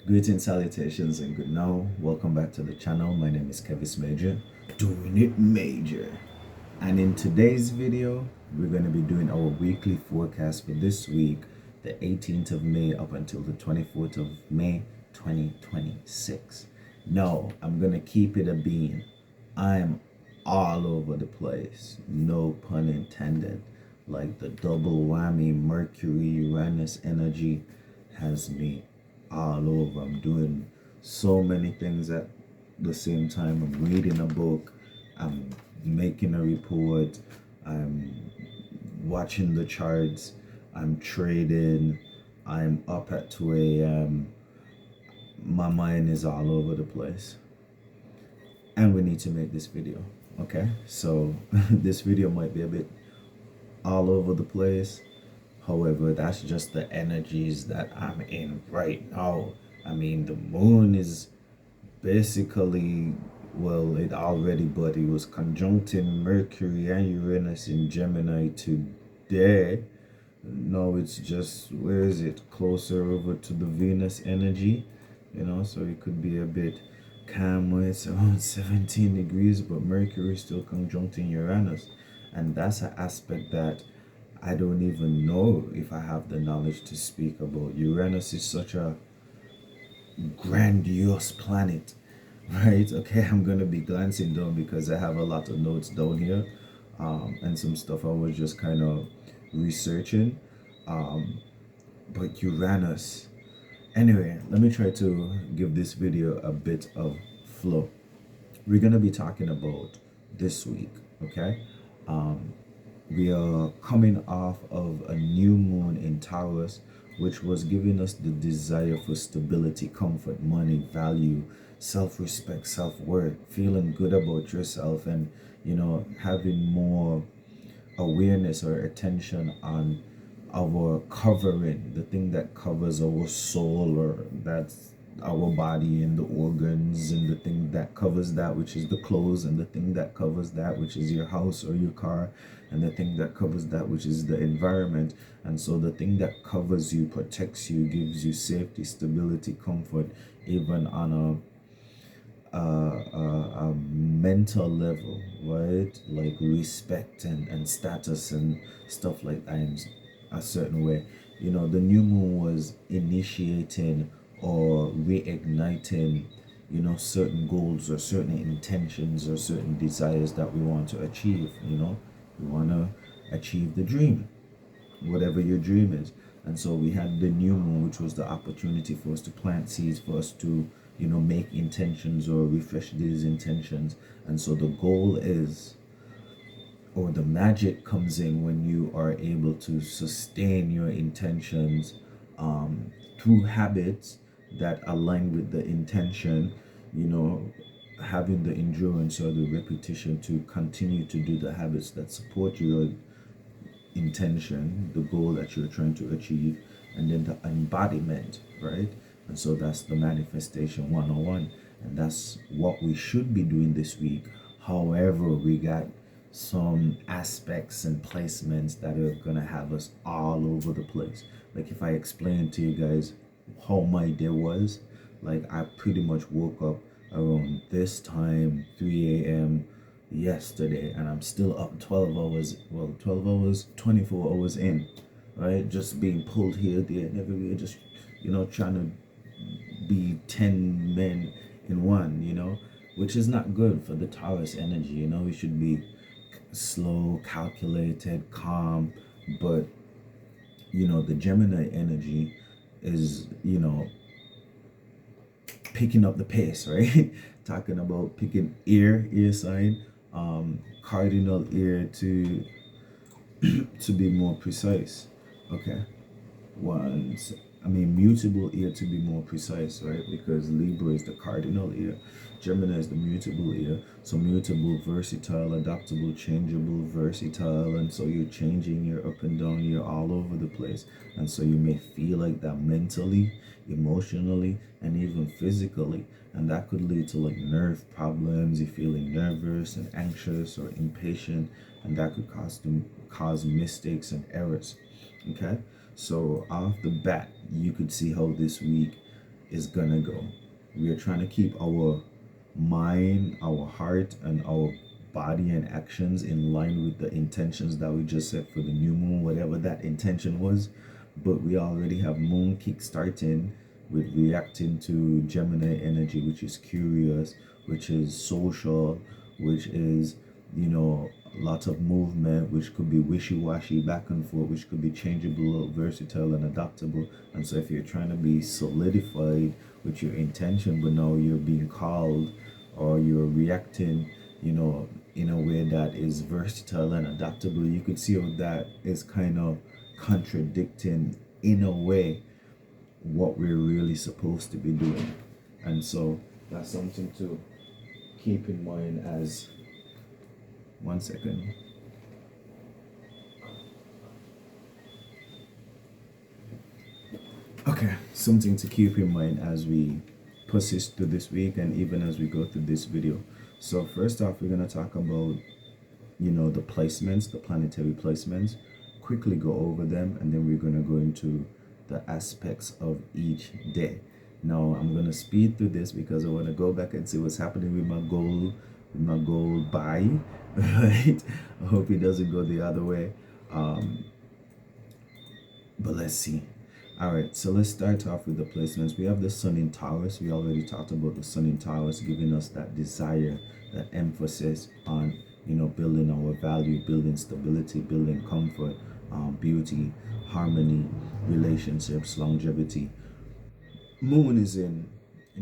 Greetings, salutations, and good now. Welcome back to the channel. My name is Kevis Major, doing it major. And in today's video, we're going to be doing our weekly forecast for this week, the 18th of May up until the 24th of May 2026. No, I'm going to keep it a bean. I'm all over the place. No pun intended. Like the double whammy Mercury Uranus energy has me all over. I'm doing so many things at the same time. I'm reading a book, I'm making a report, I'm watching the charts, I'm trading, I'm up at 2 a.m. My mind is all over the place. And we need to make this video. Okay, so this video might be a bit all over the place. However, that's just the energies that I'm in right now. I mean, the moon is basically, well, but it was conjuncting Mercury and Uranus in Gemini today. No, it's just, where is it? Closer over to the Venus energy, so it could be a bit calm where it's around 17 degrees, but Mercury is still conjuncting Uranus. And that's an aspect that I don't even know if I have the knowledge to speak about. Uranus is such a grandiose planet, right? Okay, I'm gonna be glancing down because I have a lot of notes down here, and some stuff I was just kind of researching. But Uranus. Anyway, let me try to give this video a bit of flow. We're gonna be talking about this week, okay? Um, we are coming off of a new moon in Taurus, which was giving us the desire for stability, comfort, money, value, self-respect, self-worth, feeling good about yourself, and having more awareness or attention on our covering, the thing that covers our soul, or that's our body and the organs, and the thing that covers that which is the clothes, and the thing that covers that which is your house or your car, and the thing that covers that which is the environment. And so the thing that covers you, protects you, gives you safety, stability, comfort, even on a mental level, right? Like respect and status and stuff like that in a certain way. The new moon was initiating or reigniting, certain goals or certain intentions or certain desires that we want to achieve. We want to achieve the dream, whatever your dream is. And so we had the new moon, which was the opportunity for us to plant seeds, for us to, make intentions or refresh these intentions. And so the goal is, or the magic comes in when you are able to sustain your intentions through habits that align with the intention, you know, having the endurance or the repetition to continue to do the habits that support your intention, the goal that you're trying to achieve, and then the embodiment, right? And so that's the manifestation 101. And that's what we should be doing this week. However, we got some aspects and placements that are gonna have us all over the place. Like if I explain to you guys how my day was, like I pretty much woke up around this time, 3 a.m. yesterday, and I'm still up 12 hours, 12 hours, 24 hours in, right? Just being pulled here, there, and everywhere, just, trying to be 10 men in one, which is not good for the Taurus energy. We should be slow, calculated, calm, but, the Gemini energy is, picking up the pace, right? Talking about picking ear sign, cardinal ear to to be more precise. Okay, mutable ear to be more precise, right? Because Libra is the cardinal ear, Gemini is the mutable ear. So mutable, versatile, adaptable, changeable, versatile, and so you're changing, you're up and down, you're all over the place. And so you may feel like that mentally, emotionally, and even physically. And that could lead to like nerve problems, you feeling nervous and anxious or impatient, and that could cause mistakes and errors. Okay, so off the bat, you could see how this week is gonna go. We are trying to keep our mind, our heart, and our body and actions in line with the intentions that we just set for the new moon, whatever that intention was. But we already have moon kick starting with reacting to Gemini energy, which is curious, which is social, which is, you know, lots of movement, which could be wishy-washy, back and forth, which could be changeable, versatile, and adaptable. And so if you're trying to be solidified with your intention, but now you're being called, or you're reacting, you know, in a way that is versatile and adaptable, you could see how that is kind of contradicting, in a way, what we're really supposed to be doing. And so that's something to keep in mind. As one second. Okay, something to keep in mind as we persist through this week and even as we go through this video. So first off, we're going to talk about, you know, the placements, the planetary placements, quickly go over them, and then we're going to go into the aspects of each day. Now I'm going to speed through this because I want to go back and see what's happening with my goal buy, right? I hope it doesn't go the other way. But let's see. All right, so let's start off with the placements. We have the sun in Taurus. We already talked about the sun in Taurus giving us that desire, that emphasis on, you know, building our value, building stability, building comfort, beauty, harmony, relationships, longevity. Moon is in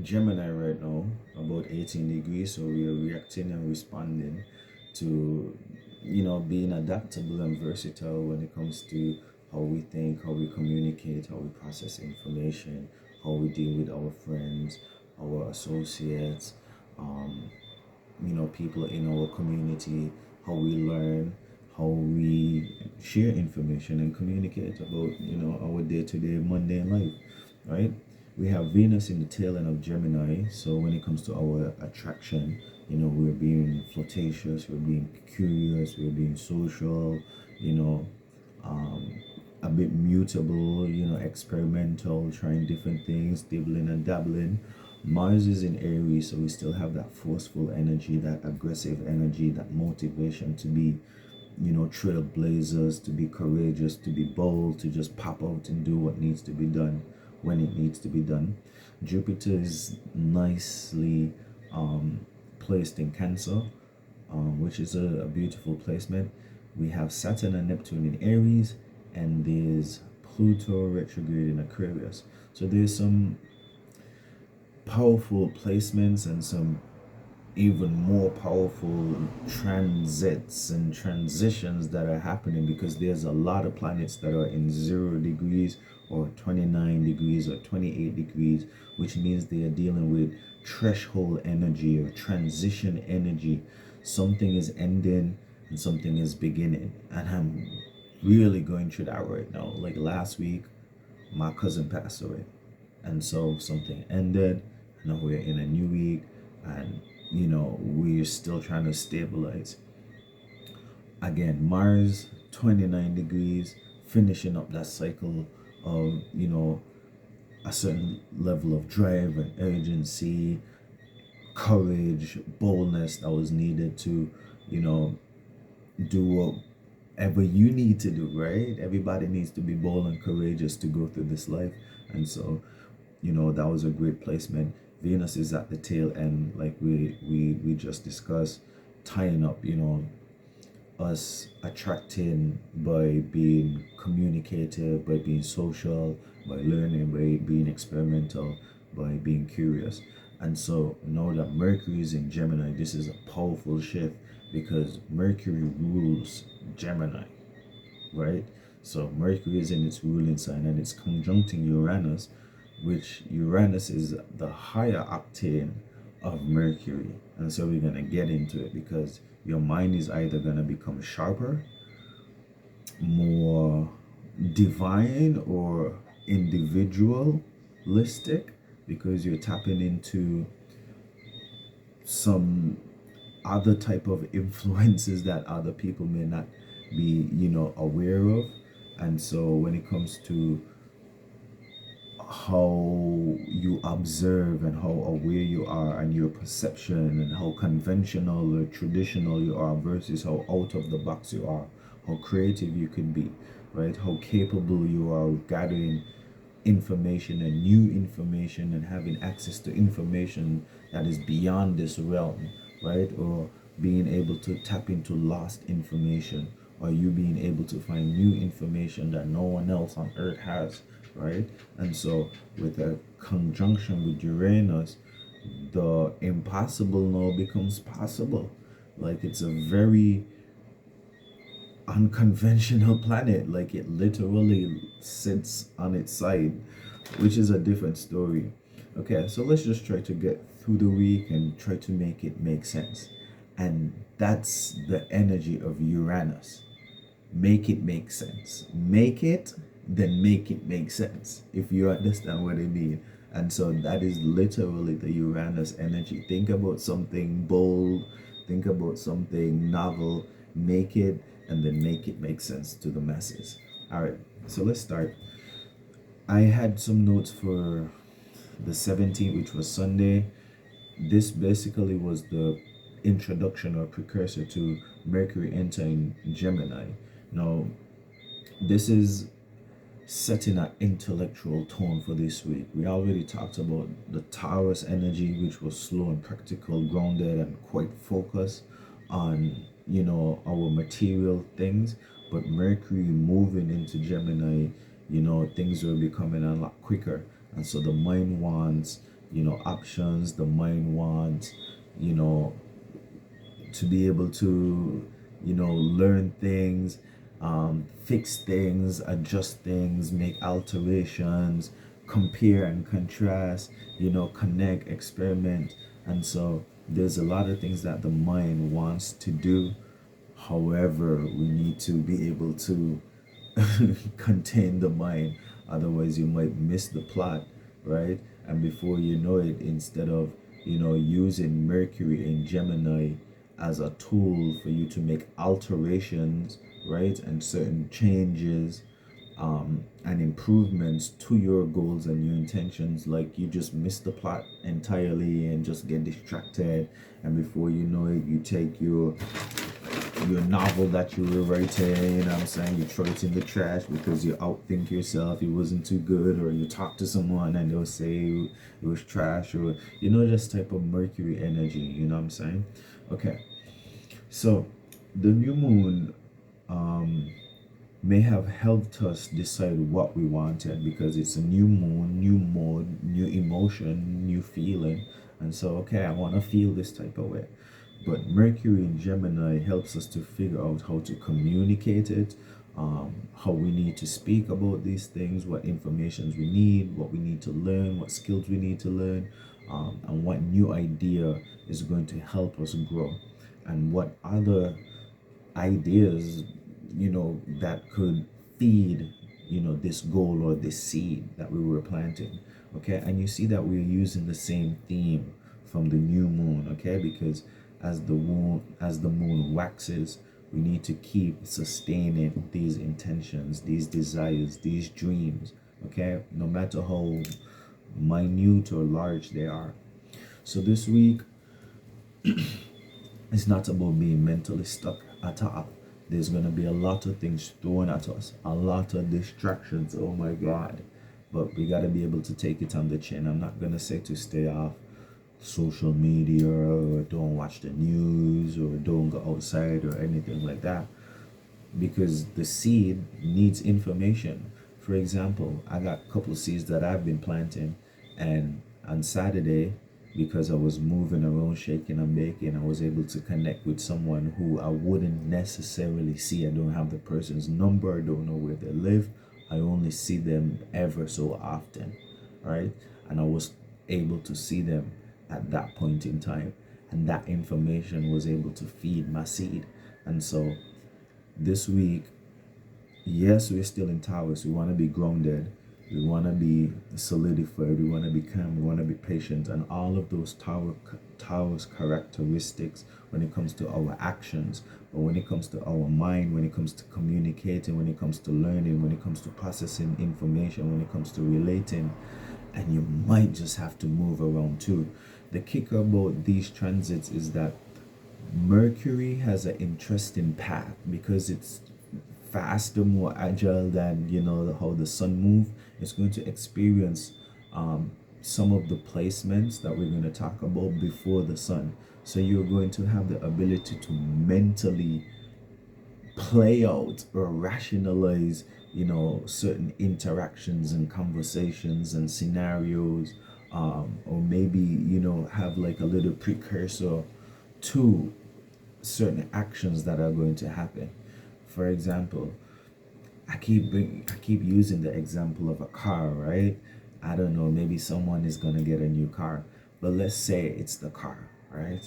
Gemini right now, about 18 degrees, so we are reacting and responding to, you know, being adaptable and versatile when it comes to how we think, how we communicate, how we process information, how we deal with our friends, our associates, you know, people in our community, how we learn, how we share information and communicate about, you know, our day-to-day mundane life, right? We have Venus in the tail end of Gemini, so when it comes to our attraction, you know, we're being flirtatious, we're being curious, we're being social, you know, a bit mutable, you know, experimental, trying different things, dibbling and dabbling. Mars is in Aries, so we still have that forceful energy, that aggressive energy, that motivation to be, you know, trailblazers, to be courageous, to be bold, to just pop out and do what needs to be done when it needs to be done. Jupiter is nicely placed in Cancer, which is a beautiful placement. We have Saturn and Neptune in Aries, and there's Pluto retrograde in Aquarius. So there's some powerful placements and some even more powerful transits and transitions that are happening, because there's a lot of planets that are in 0 degrees or 29 degrees or 28 degrees, which means they are dealing with threshold energy or transition energy. Something is ending and something is beginning, and I'm really going through that right now. Like last week, my cousin passed away, and so something ended. Now we're in a new week, and you know, we're still trying to stabilize. Again, Mars 29 degrees, finishing up that cycle of, you know, a certain level of drive and urgency, courage, boldness that was needed to, you know, do whatever you need to do, right? Everybody needs to be bold and courageous to go through this life. And so, you know, that was a great placement. Venus is at the tail end, like we just discussed, tying up, you know, us attracting by being communicative, by being social, by learning, by being experimental, by being curious. And so now that Mercury is in Gemini, this is a powerful shift, because Mercury rules Gemini, right? So Mercury is in its ruling sign and it's conjuncting Uranus, which Uranus is the higher octane of Mercury. And so we're going to get into it, because your mind is either going to become sharper, more divine, or individualistic, because you're tapping into some other type of influences that other people may not be, you know, aware of. And so when it comes to how you observe and how aware you are and your perception and how conventional or traditional you are versus how out of the box you are, how creative you could be, right? How capable you are of gathering information and new information and having access to information that is beyond this realm, right? Or being able to tap into lost information, or you being able to find new information that no one else on earth has, right? And so with a conjunction with Uranus, the impossible now becomes possible. Like, it's a very unconventional planet. Like, it literally sits on its side, which is a different story. Okay, so let's just try to get through the week and try to make it make sense. And that's the energy of Uranus. Make it make sense. Make it, then make it make sense, if you understand what I mean. And so that is literally the Uranus energy. Think about something bold, think about something novel, make it, and then make it make sense to the masses. All right, so let's start. I had some notes for the 17th, which was Sunday. This basically was the introduction or precursor to Mercury entering Gemini. Now, this is setting an intellectual tone for this week. We already talked about the Taurus energy, which was slow and practical, grounded, and quite focused on, our material things. But Mercury moving into Gemini, things are becoming a lot quicker. And so the mind wants, options, the mind wants, to be able to, learn things, fix things, adjust things, make alterations, compare and contrast, connect, experiment. And so there's a lot of things that the mind wants to do. However, we need to be able to contain the mind. Otherwise, you might miss the plot, right? And before you know it, instead of, using Mercury in Gemini as a tool for you to make alterations, right, and certain changes, and improvements to your goals and your intentions, like, you just miss the plot entirely and just get distracted. And before you know it, you take your novel that you were writing, you throw it in the trash because you outthink yourself, it wasn't too good, or you talk to someone and they'll say it was trash, or this type of Mercury energy, Okay, so the new moon may have helped us decide what we wanted, because it's a new moon, new mode, new emotion, new feeling. And so, okay, I want to feel this type of way. But Mercury in Gemini helps us to figure out how to communicate it, how we need to speak about these things, what informations we need, what we need to learn, what skills we need to learn, and what new idea is going to help us grow, and what other ideas, that could feed, this goal or this seed that we were planting. Okay, and you see that we're using the same theme from the new moon, okay, because as the moon waxes, we need to keep sustaining these intentions, these desires, these dreams, okay, no matter how minute or large they are. So this week, it's not about being mentally stuck at all. There's going to be a lot of things thrown at us, a lot of distractions, oh my God. But we got to be able to take it on the chin. I'm not going to say to stay off social media, or don't watch the news, or don't go outside, or anything like that, because the seed needs information. For example, I got a couple of seeds that I've been planting, and on Saturday, because I was moving around, shaking and baking, I was able to connect with someone who I wouldn't necessarily see. I don't have the person's number, I don't know where they live, I only see them ever so often, right? And I was able to see them at that point in time, and that information was able to feed my seed. And so this week, yes, we're still in Taurus. We want to be grounded, we want to be solidified, we want to be calm, we want to be patient, and all of those Taurus characteristics when it comes to our actions. But when it comes to our mind, when it comes to communicating, when it comes to learning, when it comes to processing information, when it comes to relating and you might just have to move around too. The kicker about these transits is that Mercury has an interesting path because it's faster, more agile than how the sun moves. It's going to experience some of the placements that we're going to talk about before the sun. So you're going to have the ability to mentally play out or rationalize certain interactions and conversations and scenarios, or maybe have like a little precursor to certain actions that are going to happen. For example, I keep using the example of a car, right? I don't know, maybe someone is gonna get a new car, but let's say it's the car, right?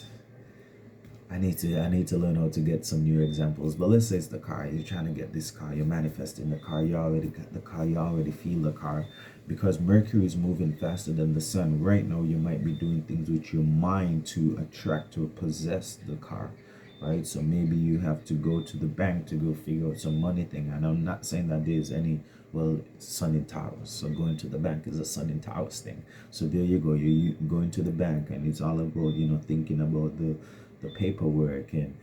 I need to learn how to get some new examples. But let's say it's the car. You're trying to get this car. You're manifesting the car. You already got the car. You already feel the car, because Mercury is moving faster than the sun. Right now, you might be doing things with your mind to attract or possess the car, right? So maybe you have to go to the bank to go figure out some money thing. And I'm not saying that there's any, well, sun in Taurus. So going to the bank is a sun in Taurus thing. So there you go. You going to the bank, and it's all about thinking about the paperwork, and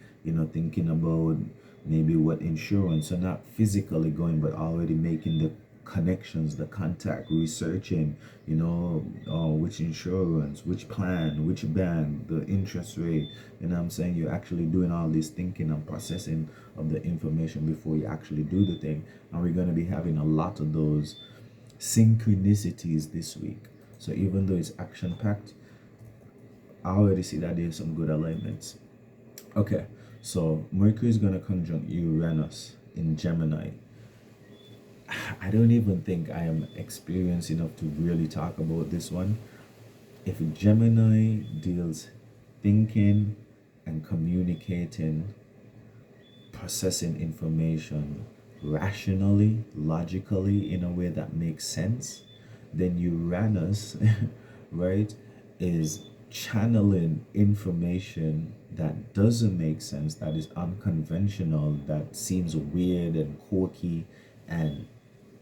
thinking about maybe what insurance. So not physically going, but already making the connections, the contact, researching which insurance, which plan, which bank, the interest rate. I'm saying you're actually doing all this thinking and processing of the information before you actually do the thing. And we're going to be having a lot of those synchronicities this week. So even though it's action packed, I already see that there's some good alignments. Okay, so Mercury is going to conjunct Uranus in Gemini. I don't even think I am experienced enough to really talk about this one. If Gemini deals thinking and communicating, processing information rationally, logically, in a way that makes sense, then Uranus, right, is channeling information that doesn't make sense, that is unconventional, that seems weird and quirky and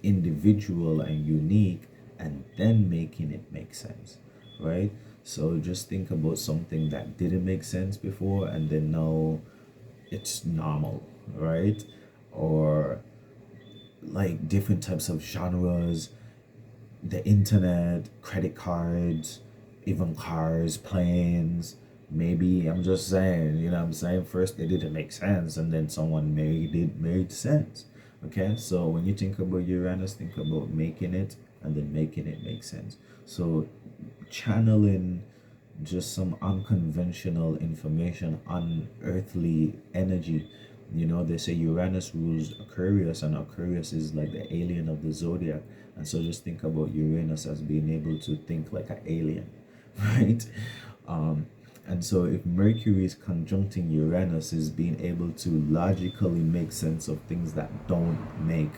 individual and unique, and then making it make sense, right? So just think about something that didn't make sense before, and then now it's normal, right? Or like different types of genres, the internet, credit cards, even cars, planes. Maybe I'm just saying, what I'm saying? First they didn't make sense, and then someone made sense. Okay, so when you think about Uranus, think about making it and then making it make sense. So channeling just some unconventional information, unearthly energy. They say Uranus rules Aquarius, and Aquarius is like the alien of the zodiac. And so just think about Uranus as being able to think like an alien, right? And so if Mercury is conjuncting Uranus, is being able to logically make sense of things that don't make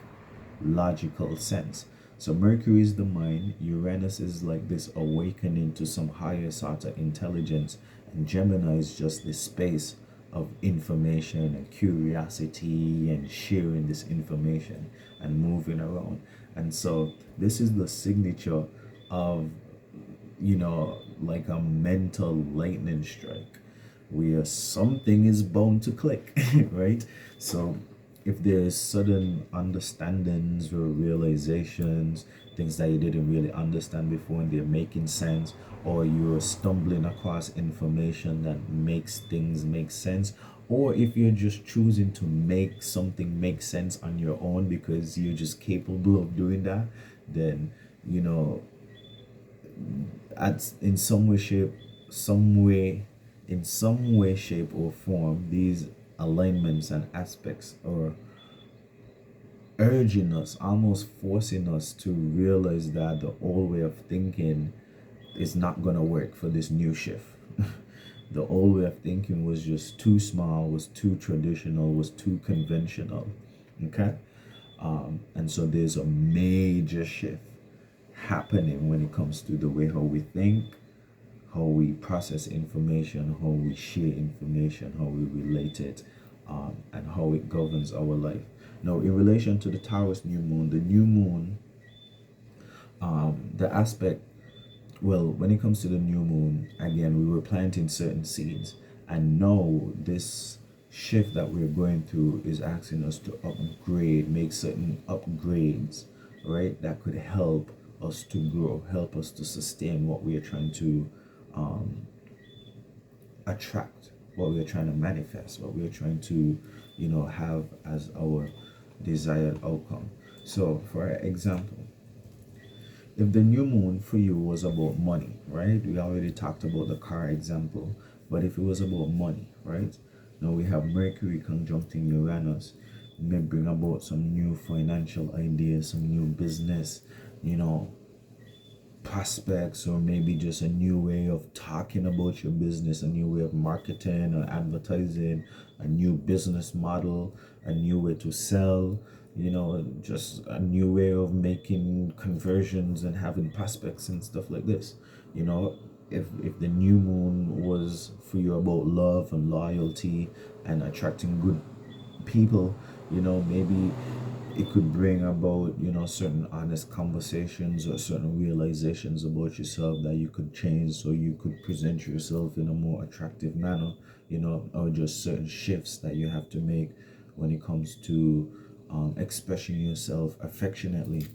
logical sense. So Mercury is the mind, Uranus is like this awakening to some higher sort of intelligence, and Gemini is just this space of information and curiosity and sharing this information and moving around. And so this is the signature of like a mental lightning strike, where something is bound to click, right? So if there's sudden understandings or realizations, things that you didn't really understand before and they're making sense, or you're stumbling across information that makes things make sense, or if you're just choosing to make something make sense on your own because you're just capable of doing that, then at in some way, shape or form, these alignments and aspects are urging us, almost forcing us to realize that the old way of thinking is not going to work for this new shift. The old way of thinking was just too small, was too traditional, was too conventional. Okay? And so there's a major shift happening when it comes to the way how we think, how we process information, how we share information, how we relate it, and how it governs our life. Now, in relation to the Taurus new moon, the new moon, the aspect well, when it comes to the new moon, again, we were planting certain seeds, and now this shift that we're going through is asking us to upgrade, make certain upgrades, right? That could help us to grow, help us to sustain what we are trying to um, attract, what we're trying to manifest, what we're trying to, have as our desired outcome. So, for example, if the new moon for you was about money, right? We already talked about the car example, but if it was about money, right? Now we have Mercury conjuncting Uranus, it may bring about some new financial ideas, some new business, you know, prospects, or maybe just a new way of talking about your business, a new way of marketing or advertising, a new business model, a new way to sell, just a new way of making conversions and having prospects and stuff like this. You know, if the new moon was for you about love and loyalty and attracting good people, maybe it could bring about, certain honest conversations or certain realizations about yourself that you could change so you could present yourself in a more attractive manner, or just certain shifts that you have to make when it comes to expressing yourself affectionately.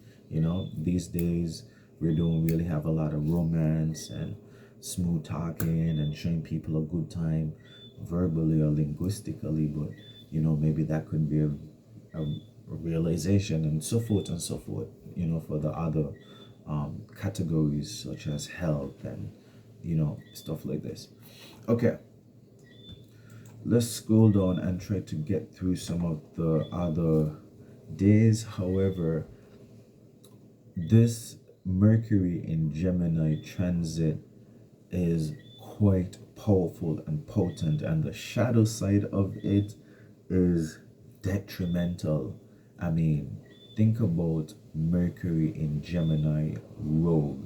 These days we don't really have a lot of romance and smooth talking and showing people a good time verbally or linguistically, but maybe that could be a realization, and so forth, for the other categories such as health and stuff like this. Okay, let's scroll down and try to get through some of the other days. However, this Mercury in Gemini transit is quite powerful and potent, and the shadow side of it is detrimental. I mean, think about Mercury in Gemini rogue.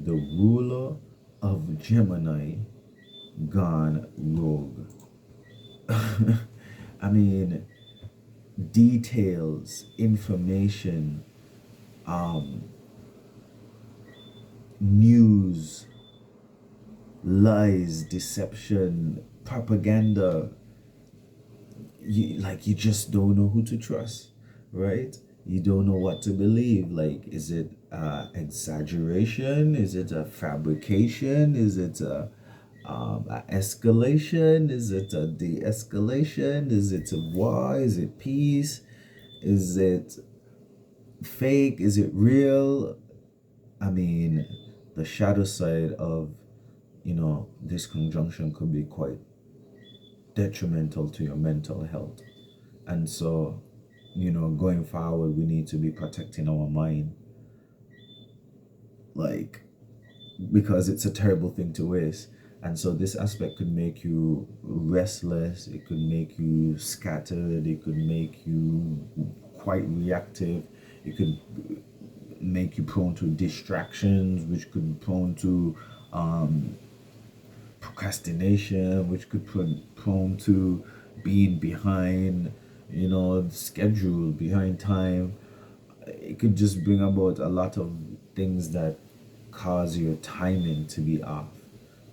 The ruler of Gemini gone rogue. I mean, details, information, news, lies, deception, propaganda. You just don't know who to trust, right? You don't know what to believe. Like, is it exaggeration? Is it a fabrication? Is it a escalation? Is it a de-escalation? Is it a war? Is it peace? Is it fake? Is it real? I mean, the shadow side of this conjunction could be quite detrimental to your mental health. And so, going forward, we need to be protecting our mind, like, because it's a terrible thing to waste. And so this aspect could make you restless, it could make you scattered, it could make you quite reactive, it could make you prone to distractions, which could be prone to procrastination, which could prone to being behind, schedule, behind time. It could just bring about a lot of things that cause your timing to be off,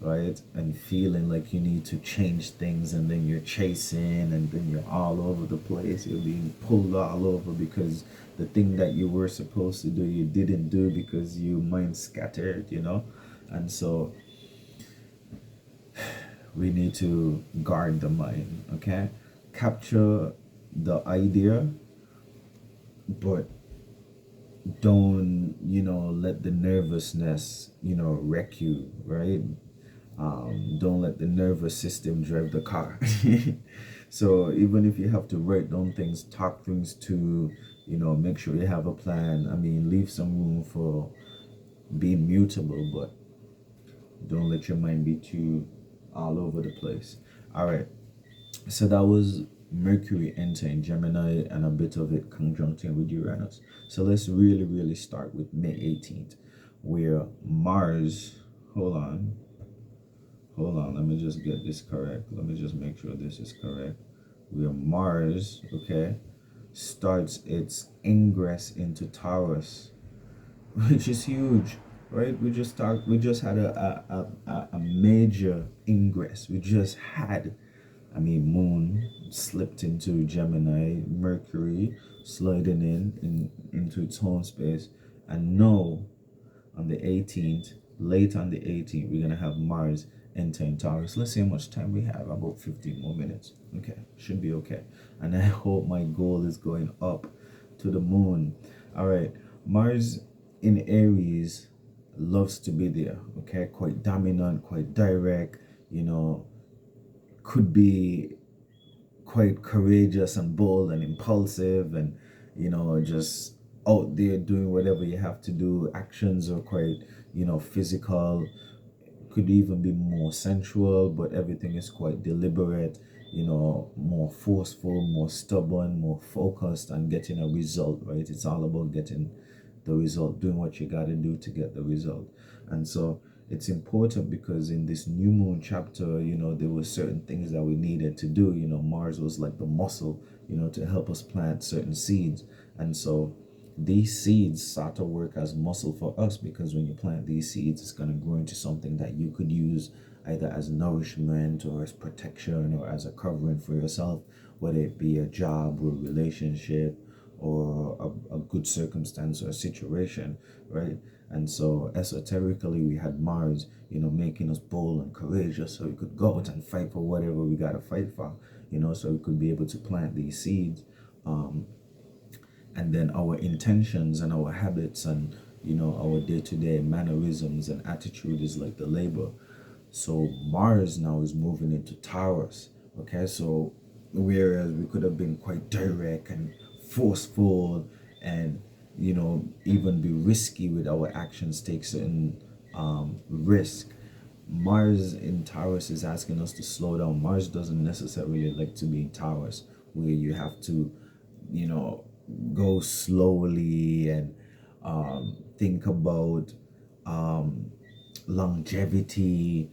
right? And feeling like you need to change things, and then you're chasing, and then you're all over the place. You're being pulled all over because the thing that you were supposed to do, you didn't do because your mind scattered, And so we need to guard the mind, okay? Capture the idea, but don't let the nervousness wreck you, right? Don't let the nervous system drive the car. So even if you have to write down things, talk things to, make sure you have a plan. I mean, leave some room for being mutable, but don't let your mind be too all over the place. All right, so that was Mercury entering Gemini and a bit of it conjuncting with Uranus. So let's really start with May 18th, where Mars, hold on, let me just get this correct. Let me just make sure this is correct. Where Mars, okay, starts its ingress into Taurus, which is huge. right? We just had a major ingress. We just had, I mean, Moon slipped into Gemini, Mercury sliding into its home space, and now on the 18th, late on the 18th, we're gonna have Mars entering Taurus. Let's see how much time we have. About 15 more minutes. Okay, should be okay. And I hope my goal is going up to the moon. All right, Mars in Aries loves to be there. Okay, quite dominant, quite direct. You know, could be quite courageous and bold and impulsive, and just out there doing whatever you have to do. Actions are quite physical, could even be more sensual, but everything is quite deliberate, more forceful, more stubborn, more focused on getting a result, right? It's all about getting the result, doing what you got to do to get the result. And so it's important because in this new moon chapter, there were certain things that we needed to do. Mars was like the muscle, to help us plant certain seeds. And so these seeds start to work as muscle for us, because when you plant these seeds, it's going to grow into something that you could use either as nourishment or as protection or as a covering for yourself, whether it be a job or a relationship or a good circumstance or a situation, right? And so esoterically, we had Mars, making us bold and courageous, so we could go out and fight for whatever we got to fight for, so we could be able to plant these seeds. And then our intentions and our habits and our day-to-day mannerisms and attitude is like the labor. So Mars now is moving into Taurus. Okay, so whereas we could have been quite direct and forceful and even be risky with our actions, take certain risk, Mars in Taurus is asking us to slow down. Mars doesn't necessarily like to be in Taurus, where you have to you know go slowly and think about um, longevity,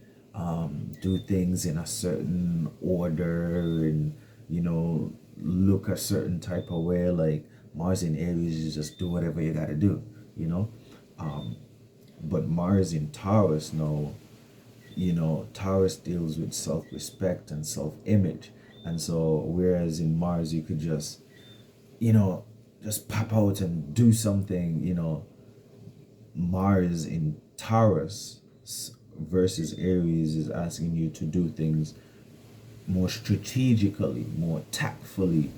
do things in a certain order, and look a certain type of way. Like Mars in Aries is just do whatever you gotta do, you know. Um, but Mars in Taurus, no, Taurus deals with self-respect and self-image. And so whereas in Mars you could just you know just pop out and do something, Mars in Taurus versus Aries is asking you to do things more strategically, more tactfully.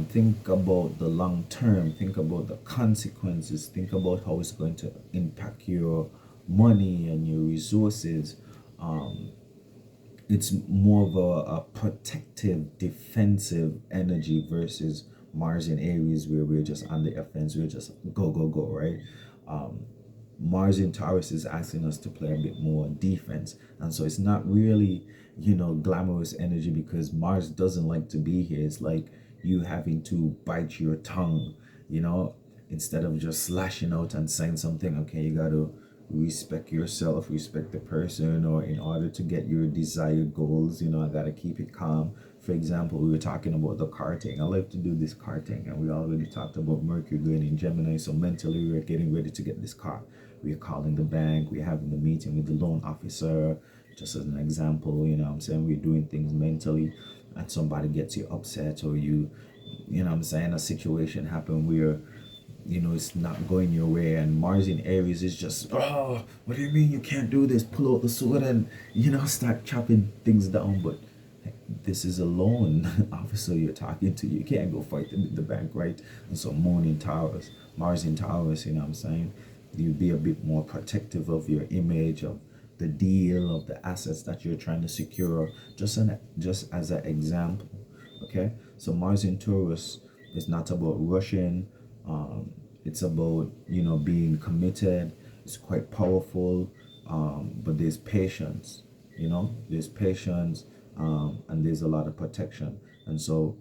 Think about the long term, think about the consequences, think about how it's going to impact your money and your resources. Um, it's more of a protective, defensive energy versus Mars in Aries, where we're just on the offense, we're just go, go, go, right? Um, Mars in Taurus is asking us to play a bit more defense. And so it's not really, glamorous energy, because Mars doesn't like to be here. It's like you having to bite your tongue, instead of just slashing out and saying something. Okay, you got to respect yourself, respect the person, or in order to get your desired goals, I got to keep it calm. For example, we were talking about the car thing. I like to do this car thing, and we already talked about Mercury going in Gemini. So mentally, we are getting ready to get this car. We are calling the bank. We're having the meeting with the loan officer. Just as an example, I'm saying, we're doing things mentally, and somebody gets you upset, or I'm saying, a situation happened where it's not going your way, and Mars in Aries is just, oh, what do you mean you can't do this? Pull out the sword and start chopping things down. But this is a loan officer you're talking to. You can't go fight the bank, right? And so Moon in Taurus, Mars in Taurus, what I'm saying, you be a bit more protective of your image, of the deal, of the assets that you're trying to secure. Just as an example, okay? So Mars in Taurus is not about rushing. It's about being committed. It's quite powerful, but there's patience. There's patience, and there's a lot of protection. And so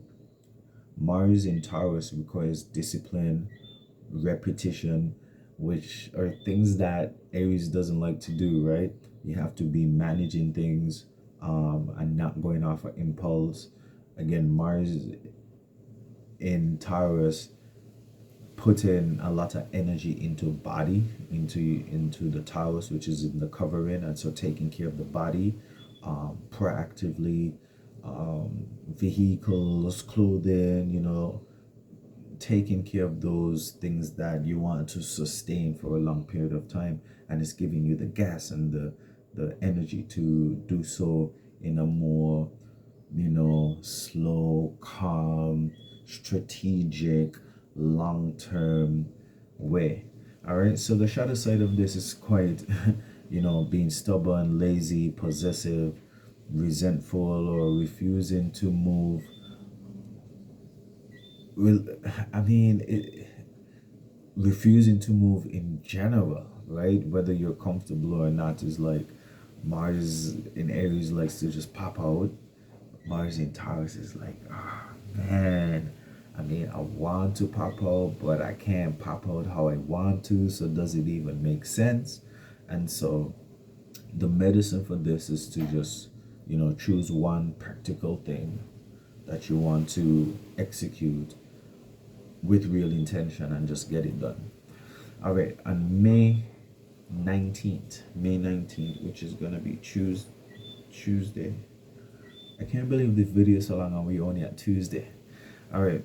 Mars in Taurus requires discipline, repetition, which are things that Aries doesn't like to do, right? You have to be managing things, and not going off of impulse. Again, Mars in Taurus putting a lot of energy into body, into the Taurus, which is in the covering, and so taking care of the body proactively, vehicles, clothing, taking care of those things that you want to sustain for a long period of time, and it's giving you the gas and the energy to do so in a more slow, calm, strategic, long-term way. All right, so the shadow side of this is quite being stubborn, lazy, possessive, resentful, or refusing to move. Well, I mean, refusing to move in general, right? Whether you're comfortable or not, is like Mars in Aries likes to just pop out. Mars in Taurus is like, man, I mean, I want to pop out, but I can't pop out how I want to, so does it even make sense? And so the medicine for this is to just, choose one practical thing that you want to execute with real intention and just get it done. All right, on May 19th, which is going to be Tuesday. I can't believe this video is so long and we're only at Tuesday. All right,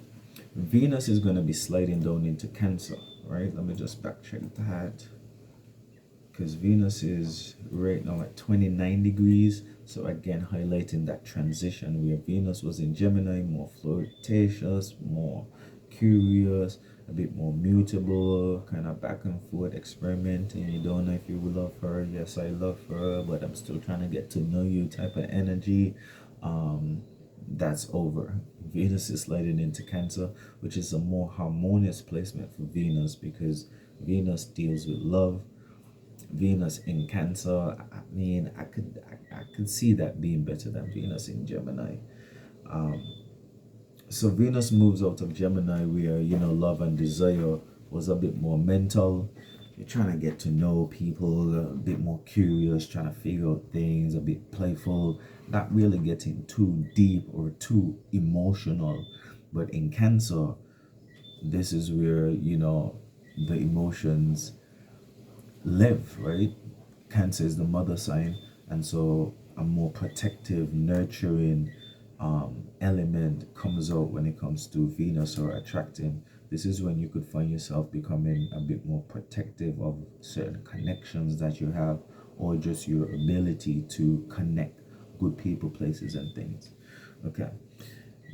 Venus is going to be sliding down into Cancer, right? Let me just back check that, because Venus is right now at 29 degrees. So again, highlighting that transition where Venus was in Gemini, more flirtatious, more curious, a bit more mutable, kind of back and forth, experimenting. You don't know if you will love her. Yes, I love her, but I'm still trying to get to know you type of energy. That's over. Venus is sliding into Cancer, which is a more harmonious placement for Venus, because Venus deals with love. Venus in Cancer, I mean, I could see that being better than Venus in Gemini. So Venus moves out of Gemini, where love and desire was a bit more mental. You're trying to get to know people, a bit more curious, trying to figure out things, a bit playful, not really getting too deep or too emotional. But in Cancer, this is where the emotions live, right? Cancer is the mother sign, and so a more protective, nurturing element comes out when it comes to Venus, or attracting. This is when you could find yourself becoming a bit more protective of certain connections that you have, or just your ability to connect good people, places, and things. Okay,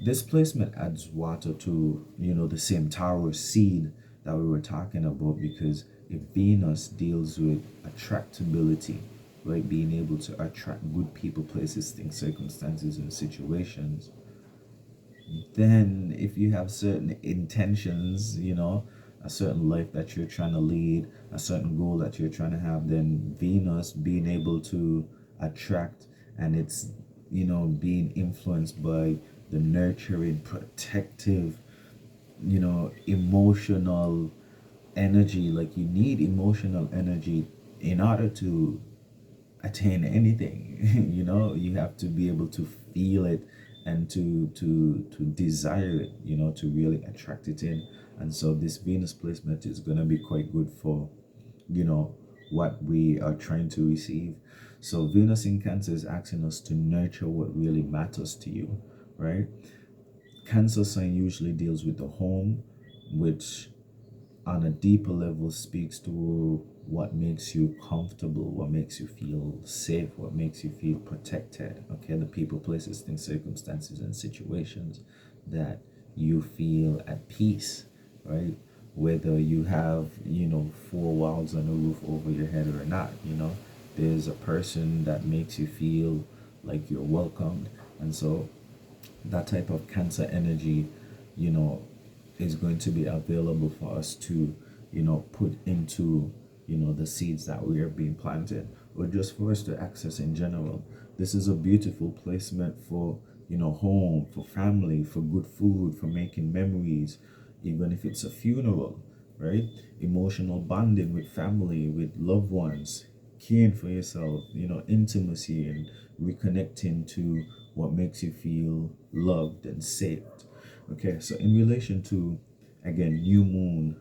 this placement adds water to the same Taurus seed that we were talking about, because if Venus deals with attractability, right, being able to attract good people, places, things, circumstances, and situations, then if you have certain intentions, a certain life that you're trying to lead, a certain goal that you're trying to have, then Venus being able to attract, and it's being influenced by the nurturing, protective, emotional energy. Like, you need emotional energy in order to attain anything. You have to be able to feel it and to desire it, to really attract it in. And so this Venus placement is going to be quite good for what we are trying to receive. So Venus in Cancer is asking us to nurture what really matters to you, right? Cancer sign usually deals with the home, which on a deeper level speaks to what makes you comfortable, what makes you feel safe, what makes you feel protected. Okay, the people, places, things, circumstances, and situations that you feel at peace, right? Whether you have four walls and a roof over your head or not, there's a person that makes you feel like you're welcomed. And so that type of Cancer energy is going to be available for us to put into the seeds that we are being planted, or just for us to access in general. This is a beautiful placement for home, for family, for good food, for making memories, even if it's a funeral, right? Emotional bonding with family, with loved ones, caring for yourself, intimacy, and reconnecting to what makes you feel loved and safe. Okay, so in relation to, again, new moon